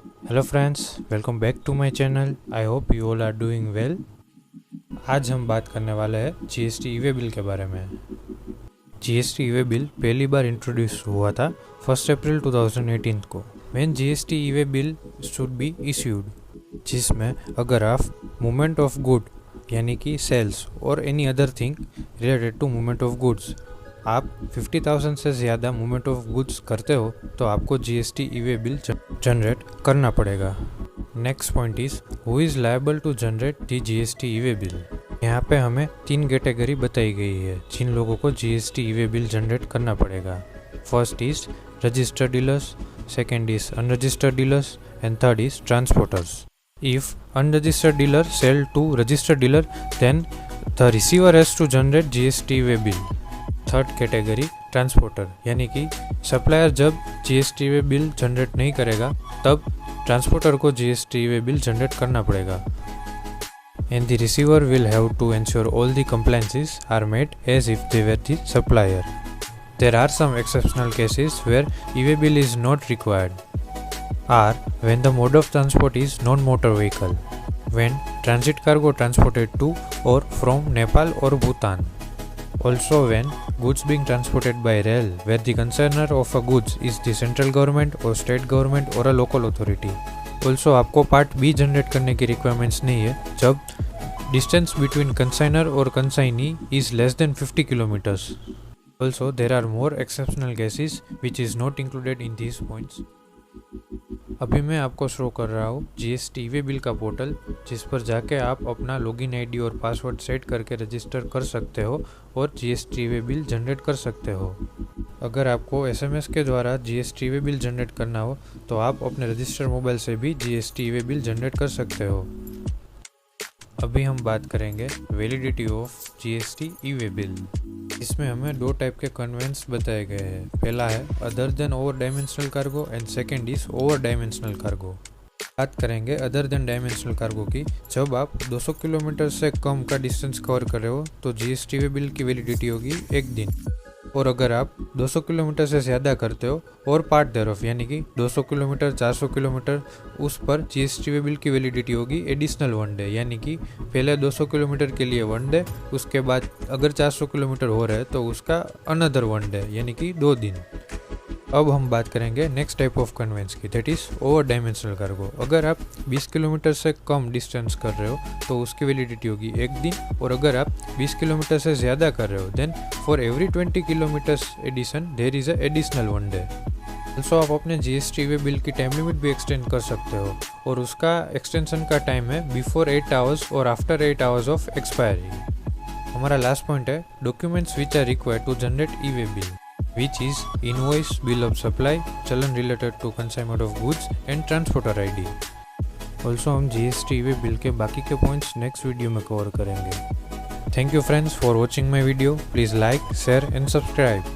Hello friends, welcome back to my channel. I hope you all are doing well. आज हम बात करने वाले हैं जीएसटी ई वे बिल के बारे में। जीएसटी ई वे बिल पहली बार इंट्रोड्यूस हुआ था 1 अप्रैल 2018 को, when GST e way bill should be issued, जिसमें अगर आप मूवमेंट ऑफ गुड यानी कि सेल्स और any other thing related to movement of goods आप 50,000 से ज़्यादा मूवमेंट ऑफ गुड्स करते हो तो आपको GST e way bill generate करना पड़ेगा। Next point is who is liable to generate the GST e way bill. यहाँ पे हमें 3 कैटेगरी बताई गई है जिन लोगों को GST e way bill generate करना पड़ेगा। First is registered dealers, second is unregistered dealers and third is transporters. If unregistered dealer sell to registered dealer, then the receiver has to generate GST way bill. Third category transporter, यानी कि supplier जब GST way bill generate नहीं करेगा तब transporter को GST way bill generate करना पड़ेगा। And the receiver will have to ensure all the compliances are met as if they were the supplier. There are some exceptional cases where e way bill is not required are when the mode of transport is non-motor vehicle, when transit cargo transported to or from Nepal or Bhutan. Also when goods being transported by rail where the consigner of a goods is the central government or state government or a local authority. Also आपको part B generate करने की requirements नहीं है जब distance between consigner or consignee is less than 50 kilometers. Also there are more exceptional cases which is not included in these points. अभी मैं आपको show कर रहा हूँ जीएसटी वे बिल का पोर्टल, जिस पर जाके आप अपना लॉगिन आईडी और पासवर्ड सेट करके रजिस्टर कर सकते हो और जीएसटी वे बिल जनरेट कर सकते हो। अगर आपको एसएमएस के द्वारा जीएसटी वे बिल जनरेट करना हो तो आप अपने रजिस्टर मोबाइल से भी जीएसटी वे बिल जनरेट कर सकते हो। अभी हम बात करेंगे validity of GST e way bill. इसमें हमें 2 टाइप के कन्वेंस बताए गए हैं। पहला है other than over dimensional cargo and second is over dimensional cargo. बात करेंगे अदर देन डायमेंशनल कार्गो की। जब आप 200 किलोमीटर से कम का डिस्टेंस कवर कर रहे हो तो जीएसटी वे बिल की वैलिडिटी होगी 1 दिन, और अगर आप 200 किलोमीटर से ज़्यादा करते हो और पार्ट देर ऑफ यानी कि 200 किलोमीटर 400 किलोमीटर, उस पर जीएसटी वे बिल की वैलिडिटी होगी एडिशनल 1 डे, यानी कि पहले 200 किलोमीटर के लिए 1 डे, उसके बाद अगर 400 किलोमीटर हो रहा है तो उसका अनदर 1 डे यानी कि 2 दिन। अब हम बात करेंगे नेक्स्ट टाइप ऑफ कन्वेंस की, that is over dimensional cargo. अगर आप 20 किलोमीटर से कम डिस्टेंस कर रहे हो तो उसकी वैलिडिटी होगी 1 दिन, और अगर आप 20 किलोमीटर से ज़्यादा कर रहे हो then for every 20 kilometres addition there is a additional 1 day. Also आप अपने जीएसटी वे बिल की टाइम लिमिट भी एक्सटेंड कर सकते हो, और उसका एक्सटेंशन का टाइम है बिफोर 8 आवर्स और आफ्टर 8 आवर्स ऑफ एक्सपायरी। हमारा लास्ट पॉइंट है documents which are required to generate e way bill, which is invoice, bill of supply, चलन related to consignment of goods and transporter ID. Also हम GST way bill के बाकी के points next video में cover करेंगे। Thank you friends for watching my video. Please like, share and subscribe.